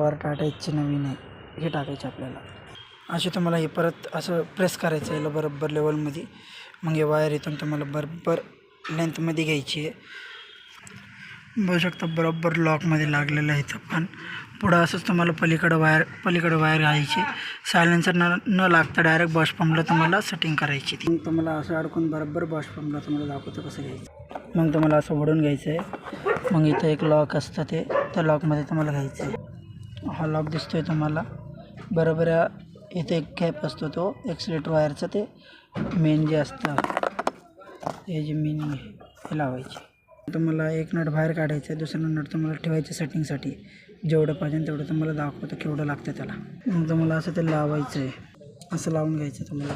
Wire टाटायची नवीन आहे हे टाकायचे आपल्याला. असे तुम्हाला हे परत असं प्रेस करायचं आहे बरोबर लेवलमध्ये. मग हे वायर इथून तुम्हाला बरोबर लेंथमध्ये घ्यायची आहे. बघू शकता बरोबर लॉकमध्ये लागलेलं आहे इथं. पण पुढं असंच तुम्हाला पलीकडं वायर घ्यायची. सायलेन्सर न लागता डायरेक्ट बॉश पंपला तुम्हाला सेटिंग करायची. मग तुम्हाला असं अडकून बरोबर बॉश पंपला तुम्हाला दाखवतो कसं घ्यायचं. मग तुम्हाला असं ओढून घ्यायचं आहे. मग इथं एक लॉक असतं त्या लॉकमध्ये तुम्हाला घ्यायचं आहे. हा लॉक दिसतोय तुम्हाला बरोबर. इथे एक कॅप असतो तो एक्सलेटर वायरचा, ते मेन जे असतं हे जे मेन हे लावायचे. तुम्हाला एक नट बाहेर काढायचं आहे, दुसरं नट तुम्हाला ठेवायचं सेटिंगसाठी. जेवढं पाहिजे तेवढं तुम्हाला दाखवतं केवढं लागतं त्याला. मग तुम्हाला असं ते लावायचं आहे, असं लावून घ्यायचं तुम्हाला.